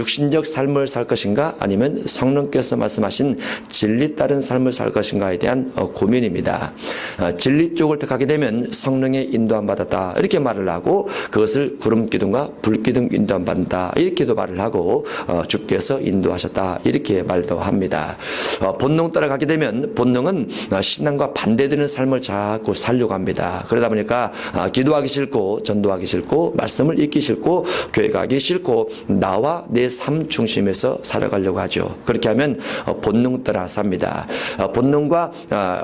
육신적 삶을 살 것인가 아니면 성령께서 말씀하신 진리 따른 삶을 살 것인가에 대한 고민입니다. 진리 쪽을 택하게 되면 성령의 인도함 받았다 이렇게 말을 하고, 그것을 구름 기둥과 불 기둥 인도함 받는다 이렇게도 말을 하고, 주께서 인도하셨다 이렇게 말도 합니다. 본능 따라가게 되면 본능은 신앙과 반대되는 삶을 자꾸 살려고 합니다. 그러다 보니까 기도하기 싫고 전도하기 싫고 말씀을 읽기 싫고 교회 가기 싫고 나와 내 삶 중심에서 살아가려고 하죠. 그렇게 하면 본능 따라 삽니다. 본능과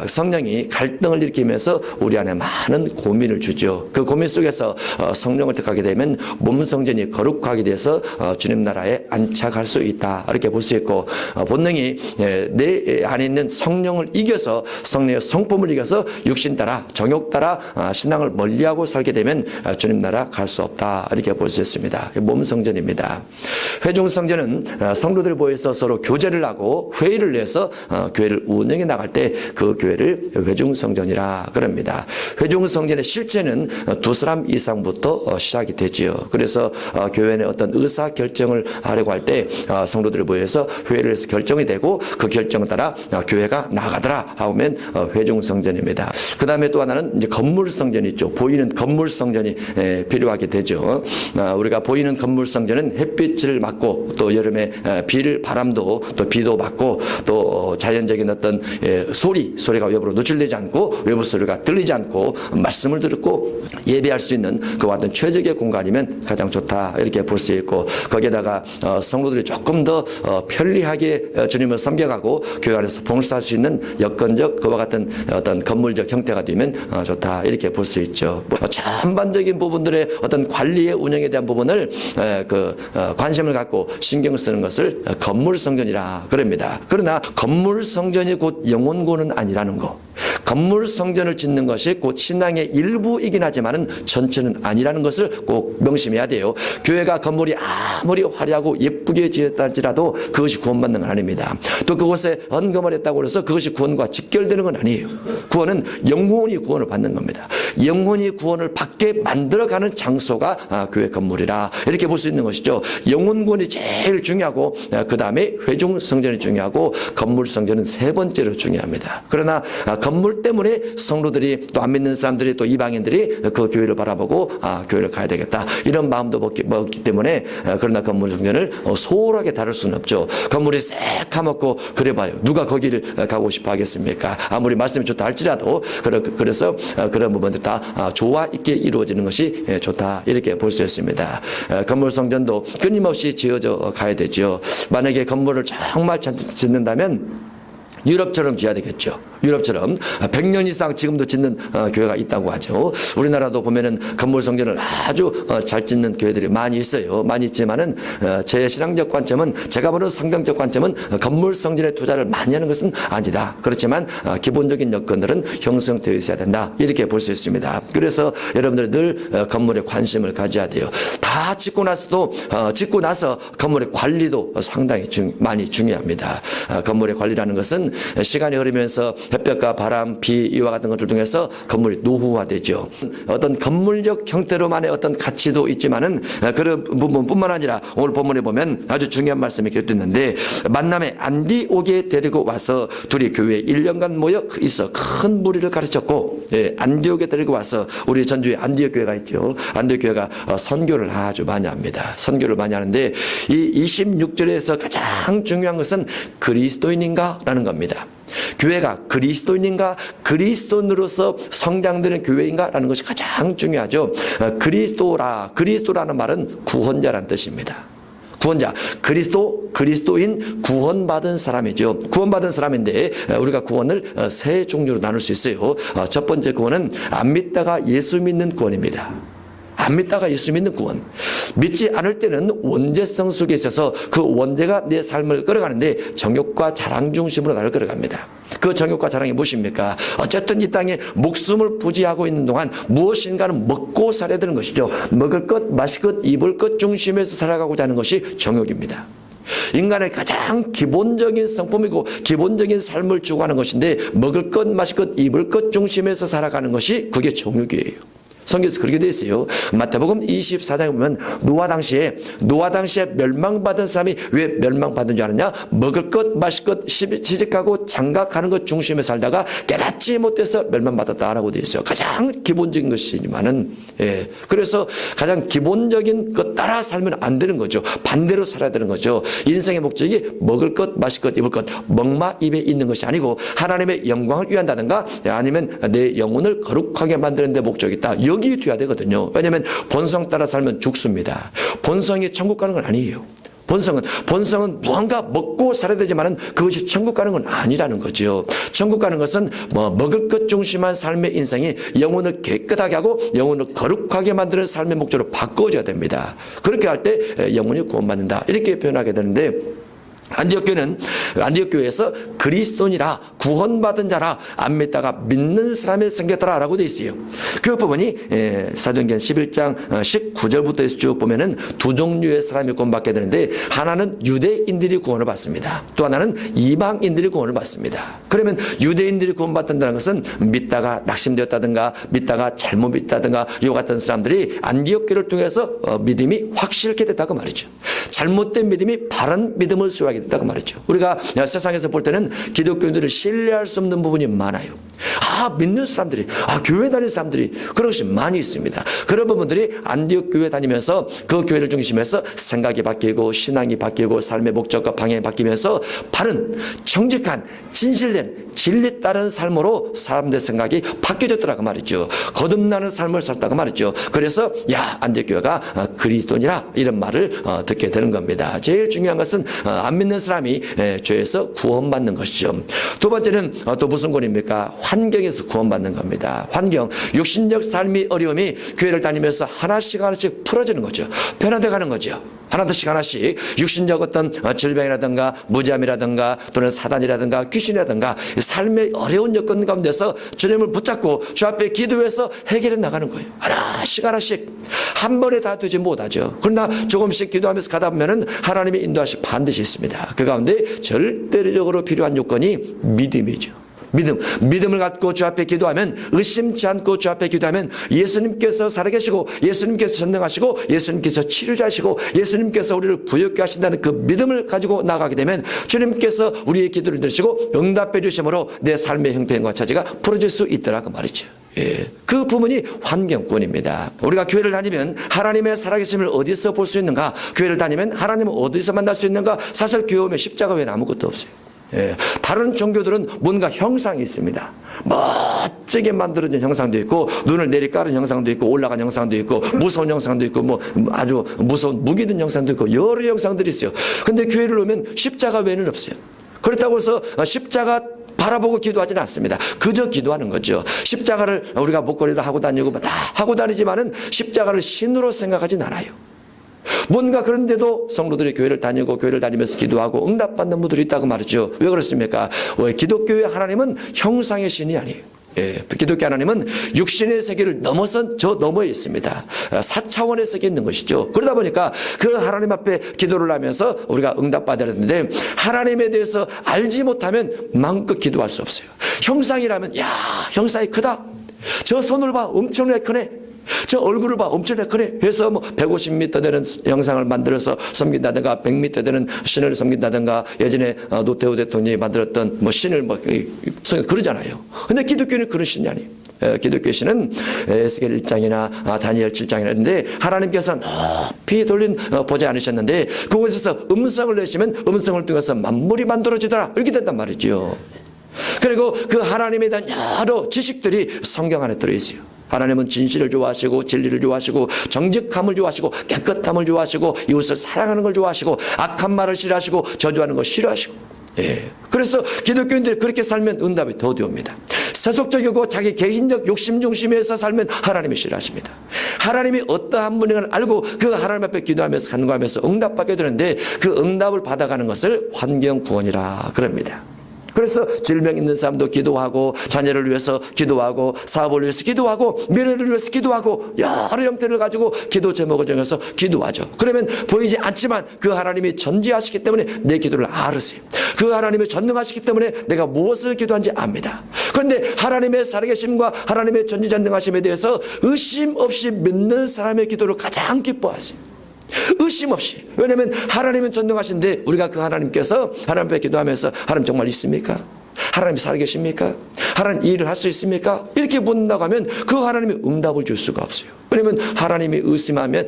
성령이 갈등을 일으키면서 우리 안에 많은 고민을 주죠. 그 고민 속에서 성령을 택하게 되면 몸 성전이 거룩하게 돼서 주님 나라에 안착할 수 있다 이렇게 볼 수 있고, 본능이 내 안에 있는 성령을 이겨서 성령의 성품을 이겨서 육신 따라 정욕 따라 신앙을 멀리하고 살게 되면 주님 나라 갈 수 없다 이렇게 볼 수 있습니다. 몸 성전입니다. 회중 성전은 성도들 모여서 서로 교제를 하고 회의를 해서 교회를 운영해 나갈 때 그 교회를 회중 성전이라 그럽니다. 회중 성전의 실체는 두 사람 이상부터 시작이 되지요. 그래서 교회 내 어떤 의사 결정을 하려고 할 때 성도들이 모여서 회의를 해서 결정이 되고 그 결정에 따라 교회가 나가더라 하면 회중 성전입니다. 그 다음에 또 하나는 이제 건물 성전이 있죠. 보이는 건물 성전이 필요하게 되죠. 우리가 보이는 건물 성전은 햇빛을 막고 또 여름에 비를 바람도 또 비도 막고 또 자연적인 어떤 소리가 외부로 노출되지 않고 외부 소리가 들리지 않고 말씀을 듣고 예배할 수 있는 그와 같은 최적의 공간이면 가장 좋다 이렇게 볼 수 있고, 거기에다가 성도들이 조금 더 편리하게 주님을 섬겨가고 교회 안에서 봉사할 수 있는 여건적 그와 같은 어떤 건물적 형태가 되면 좋다 이렇게 볼 수 있죠. 전반적인 부분들의 어떤 관리의 운영에 대한 부분을 관심을 갖고 신경 쓰는 것을 건물 성전이라 그럽니다. 그러나 건물 성전이 곧 영혼 구원은 아니라는 거, 건물 성전을 짓는 것이 곧 신앙의 일부이긴 하지만은 전체는 아니라는 것을 꼭 명심해야 돼요. 교회가 건물이 아무리 화려하고 예쁘게 지었다 할지라도 그것이 구원받는 건 아닙니다. 또 그곳에 헌금을 했다고 해서 그것이 구원과 직결되는 건 아니에요. 구원은 영혼이 구원을 받는 겁니다. 영혼이 구원을 받게 만들어가는 장소가 교회 건물이라 이렇게 볼 수 있는 것이죠. 영혼 구원이 제일 중요하고 그 다음에 회중 성전이 중요하고 건물 성전은 세 번째로 중요합니다. 그러나 건물 때문에 성도들이 또 안 믿는 사람들이 또 이방인들이 그 교회를 바라보고 교회를 가야 되겠다 이런 마음도 먹기 때문에, 그러나 건물 성전을 소홀하게 다룰 수는 없죠. 건물이 새카맣고 그래봐요. 누가 거기를 가고 싶어 하겠습니까? 아무리 말씀이 좋다 할지라도 그래서 그런 부분들 다 조화 있게 이루어지는 것이 좋다 이렇게 볼 수 있습니다. 건물 성전도 끊임없이 지어져 가야 되죠. 만약에 건물을 정말 잘 짓는다면 유럽처럼 지어야 되겠죠. 유럽처럼 100년 이상 지금도 짓는 교회가 있다고 하죠. 우리나라도 보면은 건물 성전을 아주 잘 짓는 교회들이 많이 있어요. 많이 있지만은 제 신앙적 관점은, 제가 보는 성경적 관점은 건물 성전에 투자를 많이 하는 것은 아니다. 그렇지만 기본적인 여건들은 형성되어 있어야 된다 이렇게 볼 수 있습니다. 그래서 여러분들이 늘 건물에 관심을 가져야 돼요. 다 짓고 나서 건물의 관리도 상당히 많이 중요합니다. 건물의 관리라는 것은 시간이 흐르면서 햇볕과 바람, 비 이와 같은 것들 통해서 건물이 노후화되죠. 어떤 건물적 형태로만의 어떤 가치도 있지만은 그런 부분뿐만 아니라 오늘 본문에 보면 아주 중요한 말씀이 기록됐는데, 만남에 안디옥에 데리고 와서 둘이 교회에 1년간 모여 있어 큰 무리를 가르쳤고, 안디옥에 데리고 와서 우리 전주에 안디옥 교회가 있죠. 안디옥 교회가 선교를 아주 많이 합니다. 선교를 많이 하는데 이 26절에서 가장 중요한 것은 그리스도인인가 라는 겁니다. 교회가 그리스도인인가, 그리스도인으로서 성장되는 교회인가 라는 것이 가장 중요하죠. 그리스도라는 말은 구원자란 뜻입니다. 구원자, 그리스도인, 구원받은 사람이죠. 구원받은 사람인데 우리가 구원을 세 종류로 나눌 수 있어요. 첫 번째 구원은 안 믿다가 예수 믿는 구원입니다. 안 믿다가 예수 믿는 구원. 믿지 않을 때는 원죄성 속에 있어서 그 원죄가 내 삶을 끌어가는데 정욕과 자랑 중심으로 나를 끌어갑니다. 그 정욕과 자랑이 무엇입니까? 어쨌든 이 땅에 목숨을 부지하고 있는 동안 무엇인가는 먹고 살아야 되는 것이죠. 먹을 것, 마실 것, 입을 것 중심에서 살아가고자 하는 것이 정욕입니다. 인간의 가장 기본적인 성품이고 기본적인 삶을 추구하는 것인데, 먹을 것, 마실 것, 입을 것 중심에서 살아가는 것이 그게 정욕이에요. 성경에서 그렇게 되어 있어요. 마태복음 24장에 보면 노아 당시에 멸망받은 사람이 왜 멸망받은 줄 아느냐? 먹을 것, 마실 것, 시집가고 장가가는 것 중심에 살다가 깨닫지 못해서 멸망받았다라고 되어 있어요. 가장 기본적인 것이지만은, 그래서 가장 기본적인 것 따라 살면 안 되는 거죠. 반대로 살아야 되는 거죠. 인생의 목적이 먹을 것, 마실 것, 입을 것, 먹마 입에 있는 것이 아니고 하나님의 영광을 위한다든가 아니면 내 영혼을 거룩하게 만드는 데 목적이 있다. 여기 뒤야 되거든요. 왜냐하면 본성 따라 살면 죽습니다. 본성이 천국 가는 건 아니에요. 본성은 무언가 먹고 살아야 되지만은 그것이 천국 가는 건 아니라는 거죠. 천국 가는 것은 먹을 것 중심한 삶의 인생이 영혼을 깨끗하게 하고 영혼을 거룩하게 만드는 삶의 목적으로 바꿔줘야 됩니다. 그렇게 할 때 영혼이 구원받는다. 이렇게 표현하게 되는데 안디옥 교회에서 그리스도니라 구원받은 자라 안 믿다가 믿는 사람이 생겼더라라고 되어 있어요. 그 부분이 사도행전 11장 19절부터 쭉 보면은 두 종류의 사람이 구원받게 되는데 하나는 유대인들이 구원을 받습니다. 또 하나는 이방인들이 구원을 받습니다. 그러면 유대인들이 구원받는다는 것은 믿다가 낙심되었다든가 믿다가 잘못 믿다든가 이와 같은 사람들이 안디옥 교회를 통해서 믿음이 확실하게 됐다고 말이죠. 잘못된 믿음이 바른 믿음을 수용하게 됐다고 말이죠. 우리가 세상에서 볼 때는 기독교인들을 신뢰할 수 없는 부분이 많아요. 믿는 사람들이, 교회 다니는 사람들이 그런 것이 많이 있습니다. 그런 부분들이 안디옥 교회 다니면서 그 교회를 중심해서 생각이 바뀌고 신앙이 바뀌고 삶의 목적과 방향이 바뀌면서 바른, 정직한, 진실된, 진리 따른 삶으로 사람들의 생각이 바뀌어졌더라고 말이죠. 거듭나는 삶을 살다고 말이죠. 그래서 안디옥 교회가 그리스도니라 이런 말을 듣게 되는 겁니다. 제일 중요한 것은 안 믿는 사람이 죄에서 구원받는 것이죠. 두 번째는 또 무슨 구원입니까? 환경에서 구원받는 겁니다. 환경, 육신적 삶이 어려움이 교회를 다니면서 하나씩 풀어지는 거죠. 변화돼 가는 거죠. 하나씩 육신적 어떤 질병이라든가 무지함이라든가 또는 사단이라든가 귀신이라든가 삶의 어려운 여건 가운데서 주님을 붙잡고 주 앞에 기도해서 해결해 나가는 거예요. 하나씩 한 번에 다 되지 못하죠. 그러나 조금씩 기도하면서 가다 보면은 하나님의 인도하심 반드시 있습니다. 그 가운데 절대적으로 필요한 요건이 믿음이죠. 믿음을 갖고 주 앞에 기도하면, 의심치 않고 주 앞에 기도하면 예수님께서 살아계시고 예수님께서 전능하시고 예수님께서 치료자시고 예수님께서 우리를 부유케 하신다는 그 믿음을 가지고 나가게 되면 주님께서 우리의 기도를 들으시고 응답해 주심으로 내 삶의 형편과 처지가 풀어질 수 있더라고 말이죠. 그 부분이 환경권입니다. 우리가 교회를 다니면 하나님의 살아계심을 어디서 볼 수 있는가? 교회를 다니면 하나님을 어디서 만날 수 있는가? 사실 교회 오면 십자가 외에는 아무것도 없어요. 다른 종교들은 뭔가 형상이 있습니다. 멋지게 만들어진 형상도 있고 눈을 내리깔은 형상도 있고 올라간 형상도 있고 무서운 형상도 있고 아주 무서운 무기 든 형상도 있고 여러 형상들이 있어요. 근데 교회를 오면 십자가 외에는 없어요. 그렇다고 해서 십자가 바라보고 기도하지는 않습니다. 그저 기도하는 거죠. 십자가를 우리가 목걸이를 하고 다니고 다 하고 다니지만은 십자가를 신으로 생각하진 않아요. 뭔가 그런데도 성도들이 교회를 다니면서 기도하고 응답받는 분들이 있다고 말이죠. 왜 그렇습니까? 기독교의 하나님은 형상의 신이 아니에요. 기독교 하나님은 육신의 세계를 넘어선 저 너머에 있습니다. 4차원의 세계에 있는 것이죠. 그러다 보니까 그 하나님 앞에 기도를 하면서 우리가 응답받아야 되는데 하나님에 대해서 알지 못하면 마음껏 기도할 수 없어요. 형상이라면 형상이 크다. 저 손을 봐 엄청나게 크네. 저 얼굴을 봐 엄청나게 크네 해서 150m 되는 영상을 만들어서 섬긴다든가 100m 되는 신을 섬긴다든가 예전에 노태우 대통령이 만들었던 신을 그러잖아요. 근데 기독교는 그런 신이 아니에요. 기독교 신은 에스겔 1장이나 다니엘 7장이나 있는데 하나님께서 높이 돌린 보지 않으셨는데 그곳에서 음성을 내시면 음성을 통해서 만물이 만들어지더라 이렇게 된단 말이죠. 그리고 그 하나님에 대한 여러 지식들이 성경 안에 들어있어요. 하나님은 진실을 좋아하시고 진리를 좋아하시고 정직함을 좋아하시고 깨끗함을 좋아하시고 이웃을 사랑하는 걸 좋아하시고 악한 말을 싫어하시고 저주하는 걸 싫어하시고 그래서 기독교인들이 그렇게 살면 응답이 더디 옵니다. 세속적이고 자기 개인적 욕심 중심에서 살면 하나님이 싫어하십니다. 하나님이 어떠한 분인가를 알고 그 하나님 앞에 기도하면서 간구하면서 응답받게 되는데 그 응답을 받아가는 것을 환경 구원이라 그럽니다. 그래서 질병 있는 사람도 기도하고, 자녀를 위해서 기도하고, 사업을 위해서 기도하고, 미래를 위해서 기도하고, 여러 형태를 가지고 기도 제목을 정해서 기도하죠. 그러면 보이지 않지만 그 하나님이 전지하시기 때문에 내 기도를 알으세요. 그 하나님이 전능하시기 때문에 내가 무엇을 기도한지 압니다. 그런데 하나님의 살아계심과 하나님의 전지전능하심에 대해서 의심 없이 믿는 사람의 기도를 가장 기뻐하세요. 의심 없이. 왜냐하면 하나님은 전능하신데 우리가 그 하나님께서 하나님 앞에 기도하면서 하나님 정말 있습니까? 하나님 살아계십니까? 하나님 이 일을 할 수 있습니까? 이렇게 묻는다고 하면 그 하나님이 응답을 줄 수가 없어요. 왜냐하면 하나님 의심하면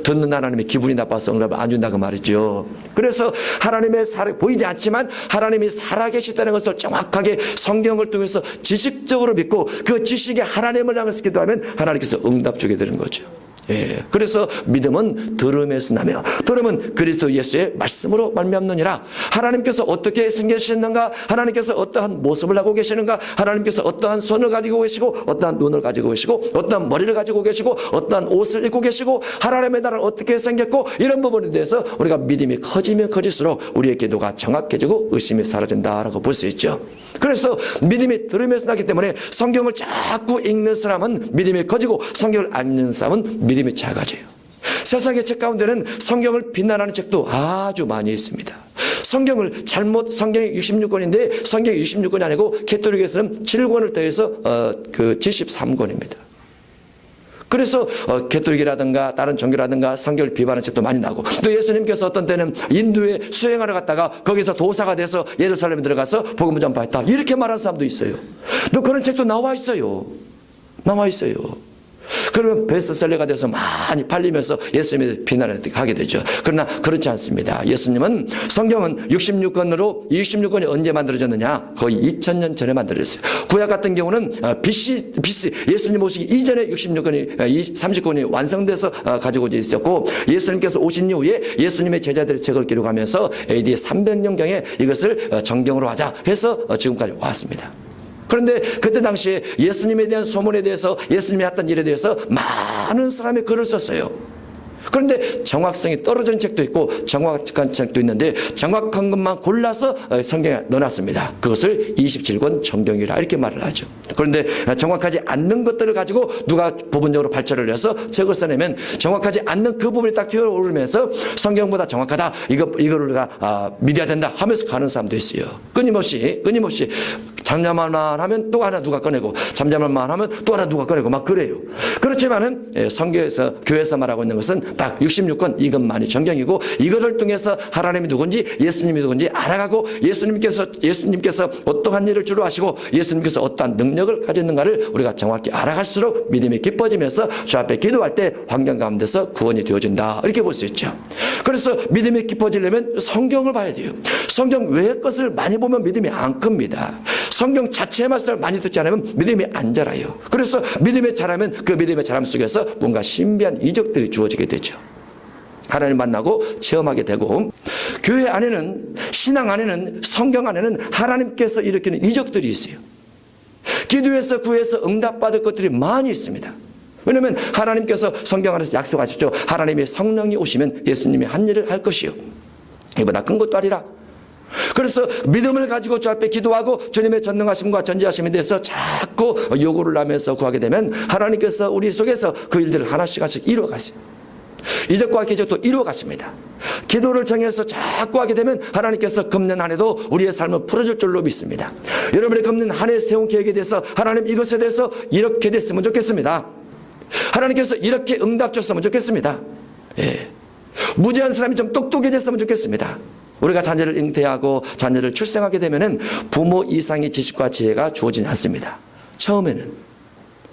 듣는 하나님의 기분이 나빠서 응답을 안 준다고 말이죠. 그래서 하나님의 보이지 않지만 하나님이 살아계시다는 것을 정확하게 성경을 통해서 지식적으로 믿고 그 지식에 하나님을 향해서 기도하면 하나님께서 응답 주게 되는 거죠. 예, 그래서 믿음은 들음에서 나며 들음은 그리스도 예수의 말씀으로 말미암느니라. 하나님께서 어떻게 생기셨는가, 하나님께서 어떠한 모습을 하고 계시는가, 하나님께서 어떠한 손을 가지고 계시고 어떠한 눈을 가지고 계시고 어떠한 머리를 가지고 계시고 어떠한 옷을 입고 계시고 하나님의 나라는 어떻게 생겼고, 이런 부분에 대해서 우리가 믿음이 커지면 커질수록 우리의 기도가 정확해지고 의심이 사라진다라고 볼 수 있죠. 그래서 믿음이 들음에서 나기 때문에 성경을 자꾸 읽는 사람은 믿음이 커지고 성경을 안 읽는 사람은 믿음이 작아져요. 세상의 책 가운데는 성경을 비난하는 책도 아주 많이 있습니다. 성경이 66권인데 성경이 66권이 아니고 가톨릭에서는 7권을 더해서 73권입니다. 그래서 가톨릭이라든가 다른 종교라든가 성경을 비판하는 책도 많이 나고, 또 예수님께서 어떤 때는 인도에 수행하러 갔다가 거기서 도사가 돼서 예루살렘에 들어가서 복음을 전파했다, 이렇게 말하는 사람도 있어요. 또 그런 책도 나와 있어요. 그러면 베스트셀러가 돼서 많이 팔리면서 예수님에 비난을 하게 되죠. 그러나 그렇지 않습니다. 예수님은 성경은 66권으로, 이 66권이 언제 만들어졌느냐? 거의 2000년 전에 만들어졌어요. 구약 같은 경우는 BC 예수님 오시기 이전에 66권이 30권이 완성돼서 가지고 있었고, 예수님께서 오신 이후에 예수님의 제자들의 책을 기록하면서 AD 300년경에 이것을 정경으로 하자 해서 지금까지 왔습니다. 그런데 그때 당시에 예수님에 대한 소문에 대해서, 예수님이 했던 일에 대해서 많은 사람이 글을 썼어요. 그런데 정확성이 떨어진 책도 있고 정확한 책도 있는데 정확한 것만 골라서 성경에 넣어놨습니다. 그것을 27권 정경이라 이렇게 말을 하죠. 그런데 정확하지 않는 것들을 가지고 누가 부분적으로 발췌를 해서 책을 써내면 정확하지 않는 그 부분이 딱 튀어오르면서 성경보다 정확하다, 이거를 우리가 믿어야 된다 하면서 가는 사람도 있어요. 끊임없이 잠잠할만 하면 또 하나 누가 꺼내고, 잠잠할만 하면 또 하나 누가 꺼내고 막 그래요. 그렇지만은 성경에서, 교회에서 말하고 있는 것은 딱 66권 이것만이 정경이고, 이것을 통해서 하나님이 누군지 예수님이 누군지 알아가고, 예수님께서 어떠한 일을 주로 하시고 예수님께서 어떠한 능력을 가졌는가를 우리가 정확히 알아갈수록 믿음이 깊어지면서 주 앞에 기도할 때 환경 가운데서 구원이 되어진다, 이렇게 볼 수 있죠. 그래서 믿음이 깊어지려면 성경을 봐야 돼요. 성경 외의 것을 많이 보면 믿음이 안 큽니다. 성경 자체의 말씀을 많이 듣지 않으면 믿음이 안 자라요. 그래서 믿음이 자라면 그 믿음의 자람 속에서 뭔가 신비한 이적들이 주어지게 되죠. 하나님 만나고 체험하게 되고, 교회 안에는, 신앙 안에는, 성경 안에는 하나님께서 일으키는 이적들이 있어요. 기도해서 구해서 응답받을 것들이 많이 있습니다. 왜냐하면 하나님께서 성경 안에서 약속하셨죠. 하나님의 성령이 오시면 예수님이 한 일을 할 것이요, 이보다 큰 것도 아니라. 그래서 믿음을 가지고 주 앞에 기도하고 주님의 전능하심과 전지하심에 대해서 자꾸 요구를 하면서 구하게 되면 하나님께서 우리 속에서 그 일들을 하나씩 이루어 가세요. 이적과 기적도 이루어 가십니다. 기도를 정해서 자꾸 하게 되면 하나님께서 금년 한 해도 우리의 삶을 풀어줄 줄로 믿습니다. 여러분의 금년 한 해 세운 계획에 대해서 하나님 이것에 대해서 이렇게 됐으면 좋겠습니다. 하나님께서 이렇게 응답 줬으면 좋겠습니다. 예. 무지한 사람이 좀 똑똑해졌으면 좋겠습니다. 우리가 자녀를 잉태하고 자녀를 출생하게 되면은 부모 이상의 지식과 지혜가 주어지지 않습니다. 처음에는.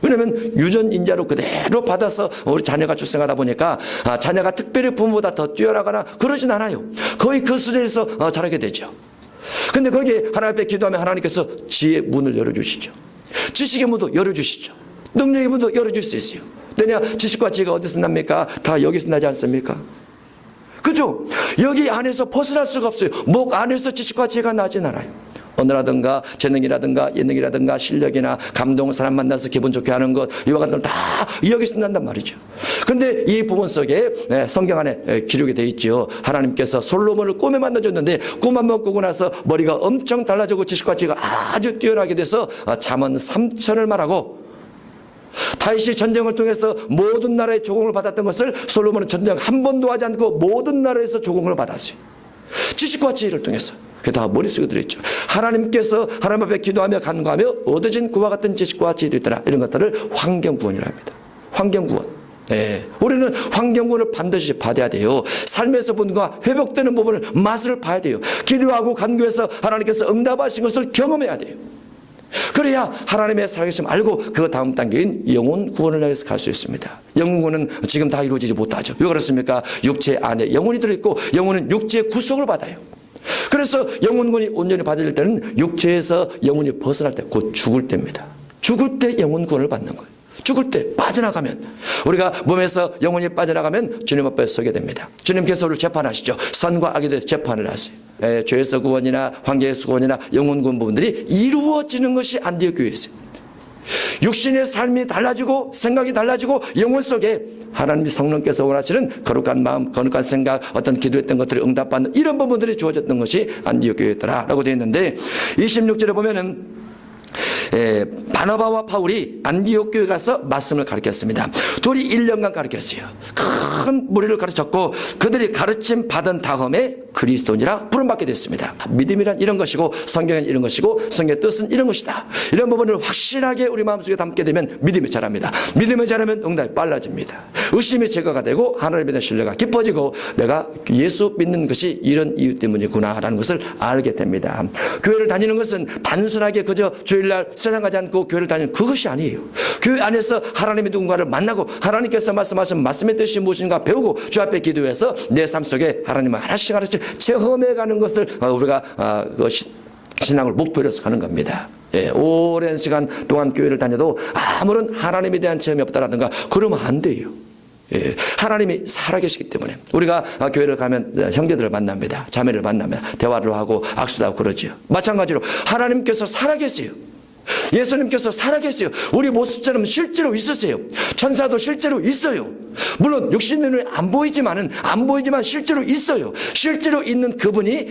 왜냐하면 유전인자로 그대로 받아서 우리 자녀가 출생하다 보니까 자녀가 특별히 부모보다 더 뛰어나거나 그러진 않아요. 거의 그 수준에서 자라게 되죠. 근데 거기에 하나님 앞에 기도하면 하나님께서 지혜의 문을 열어주시죠. 지식의 문도 열어주시죠. 능력의 문도 열어줄 수 있어요. 왜냐, 지식과 지혜가 어디서 납니까? 다 여기서 나지 않습니까? 그죠? 여기 안에서 벗어날 수가 없어요. 목 안에서 지식과 지혜가 나진 않아요. 언어라든가 재능이라든가 예능이라든가 실력이나 감동, 사람 만나서 기분 좋게 하는 것, 이와 같은 걸 다 이야기 쓴단 말이죠. 그런데 이 부분 속에 성경 안에 기록이 되어 있죠. 하나님께서 솔로몬을 꿈에 만나줬는데 꿈 한번 꾸고 나서 머리가 엄청 달라지고 지식과 지혜가 아주 뛰어나게 돼서 잠언 3천을 말하고, 다윗이 전쟁을 통해서 모든 나라의 조공을 받았던 것을 솔로몬은 전쟁 한 번도 하지 않고 모든 나라에서 조공을 받았어요. 지식과 지혜를 통해서. 그게 다 머릿속에 들어있죠. 하나님께서 하나님 앞에 기도하며 간구하며 얻어진 그와 같은 지식과 지혜를 있더라. 이런 것들을 환경구원이라 합니다. 환경구원. 네. 우리는 환경구원을 반드시 받아야 돼요. 삶에서 본 것과 회복되는 부분을 맛을 봐야 돼요. 기도하고 간구해서 하나님께서 응답하신 것을 경험해야 돼요. 그래야 하나님의 살아계심을 알고 그 다음 단계인 영혼 구원을 위해서 갈 수 있습니다. 영혼 구원은 지금 다 이루어지지 못하죠. 왜 그렇습니까? 육체 안에 영혼이 들어있고 영혼은 육체의 구속을 받아요. 그래서 영혼 구원이 온전히 받을 때는 육체에서 영혼이 벗어날 때, 곧 죽을 때입니다. 죽을 때 영혼 구원을 받는 거예요. 죽을 때 빠져나가면, 우리가 몸에서 영혼이 빠져나가면 주님 앞에 서게 됩니다. 주님께서 우리를 재판하시죠. 선과 악에 대해 재판을 하세요. 죄에서 구원이나 관계에서 구원이나 영혼 구원 부분들이 이루어지는 것이 안디옥 교회에서요. 육신의 삶이 달라지고 생각이 달라지고 영혼 속에 하나님이 성령께서 원하시는 거룩한 마음, 거룩한 생각, 어떤 기도했던 것들이 응답받는 이런 부분들이 주어졌던 것이 안디옥 교회였더라라고 되어 있는데, 26절에 보면은 바나바와 바울이 안디옥 교회에 가서 말씀을 가르쳤습니다. 둘이 1년간 가르쳤어요. 큰 무리를 가르쳤고 그들이 가르침 받은 다음에 그리스도인이라 부름받게 됐습니다. 믿음이란 이런 것이고 성경은 이런 것이고 성경의 뜻은 이런 것이다. 이런 부분을 확실하게 우리 마음속에 담게 되면 믿음이 자랍니다. 믿음이 자라면 응답이 빨라집니다. 의심이 제거가 되고 하나님에 대한 신뢰가 깊어지고 내가 예수 믿는 것이 이런 이유 때문이구나 라는 것을 알게 됩니다. 교회를 다니는 것은 단순하게 그저 주일날 세상 가지 않고 교회를 다니는 그것이 아니에요. 교회 안에서 하나님의 누군가를 만나고 하나님께서 말씀하신 말씀의 뜻이 무엇인가 배우고 주 앞에 기도해서 내 삶 속에 하나님을 하나씩 하나씩 체험해가는 것을 우리가 신앙을 목표로 해서 가는 겁니다. 오랜 시간 동안 교회를 다녀도 아무런 하나님에 대한 체험이 없다라든가 그러면 안 돼요. 하나님이 살아계시기 때문에 우리가 교회를 가면 형제들을 만납니다. 자매를 만나면 대화를 하고 악수도 하고 그러죠. 마찬가지로 하나님께서 살아계세요. 예수님께서 살아계세요. 우리 모습처럼 실제로 있으세요. 천사도 실제로 있어요. 물론 육신의 눈에 안 보이지만 실제로 있어요. 실제로 있는 그분이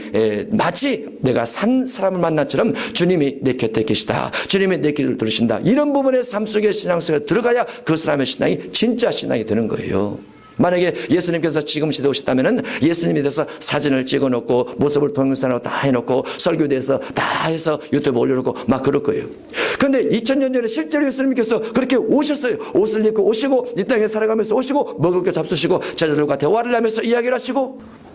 마치 내가 산 사람을 만나처럼 주님이 내 곁에 계시다. 주님이 내 길을 들으신다. 이런 부분의 삶 속에 신앙 속에 들어가야 그 사람의 신앙이 진짜 신앙이 되는 거예요. 만약에 예수님께서 지금 시대 오셨다면 예수님에 대해서 사진을 찍어놓고 모습을 동영상으로 다 해놓고 설교에 대해서 다 해서 유튜브에 올려놓고 막 그럴 거예요. 그런데 2000년 전에 실제로 예수님께서 그렇게 오셨어요. 옷을 입고 오시고 이 땅에 살아가면서 오시고 먹을 거 잡수시고 제자들과 대화를 하면서 이야기를 하시고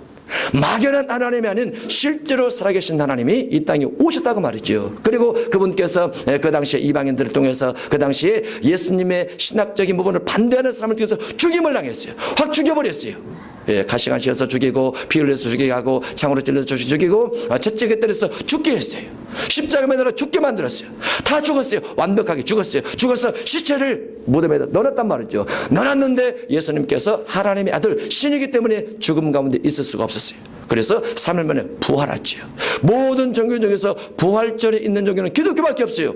막연한 하나님이 아닌 실제로 살아계신 하나님이 이 땅에 오셨다고 말이죠. 그리고 그분께서 그 당시에 이방인들을 통해서 그 당시에 예수님의 신학적인 부분을 반대하는 사람을 통해서 죽임을 당했어요. 확 죽여버렸어요. 가시관 씌워서 죽이고 피 흘려서 죽이게 하고 창으로 찔러서 죽이고 채찍에 때려서 죽게 했어요. 십자가 매달아 죽게 만들었어요. 다 죽었어요. 완벽하게 죽었어요. 죽어서 시체를 무덤에다 넣어놨단 말이죠. 넣어놨는데 예수님께서 하나님의 아들 신이기 때문에 죽음 가운데 있을 수가 없었어요. 그래서 3일 만에 부활했지요. 모든 종교 중에서 부활절에 있는 종교는 기독교밖에 없어요.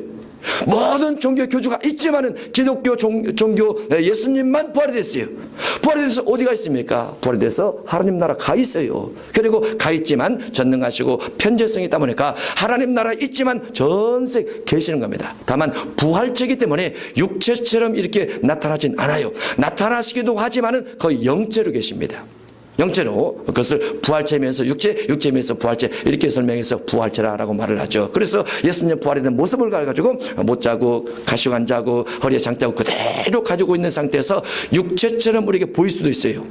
모든 종교 교주가 있지만은 기독교 종교 예수님만 부활이 됐어요. 부활이 돼서 어디가 있습니까? 부활이 돼서 하나님 나라 가 있어요. 그리고 가 있지만 전능하시고 편재성이 있다 보니까 하나님 나라 있지만 전세 계시는 겁니다. 다만 부활체이기 때문에 육체처럼 이렇게 나타나진 않아요. 나타나시기도 하지만은 거의 영체로 계십니다. 영체로 그것을 부활체면서 육체면서 부활체 이렇게 설명해서 부활체라고 말을 하죠. 그래서 예수님 부활에 대한 모습을 가지고 못 자고 가시관 자고 허리에 장자고 그대로 가지고 있는 상태에서 육체처럼 우리에게 보일 수도 있어요.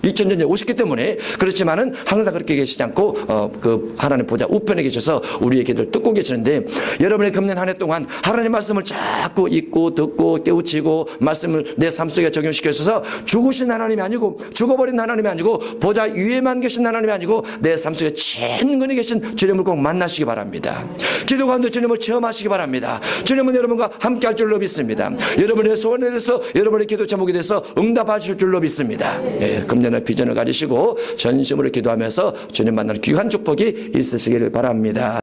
2000년 전에 오셨기 때문에. 그렇지만은 항상 그렇게 계시지 않고 그 하나님 보좌 우편에 계셔서 우리의 기도를 듣고 계시는데, 여러분의 금년 한 해 동안 하나님 말씀을 자꾸 읽고 듣고 깨우치고 말씀을 내 삶 속에 적용시켜서 죽으신 하나님이 아니고 죽어버린 하나님이 아니고 보좌 위에만 계신 하나님이 아니고 내 삶 속에 진근히 계신 주님을 꼭 만나시기 바랍니다. 기도 가운데 주님을 체험하시기 바랍니다. 주님은 여러분과 함께 할 줄로 믿습니다. 여러분의 소원에 대해서 여러분의 기도 제목에 대해서 응답하실 줄로 믿습니다. 금년의 비전을 가지시고 전심으로 기도하면서 주님 만나는 귀한 축복이 있으시기를 바랍니다.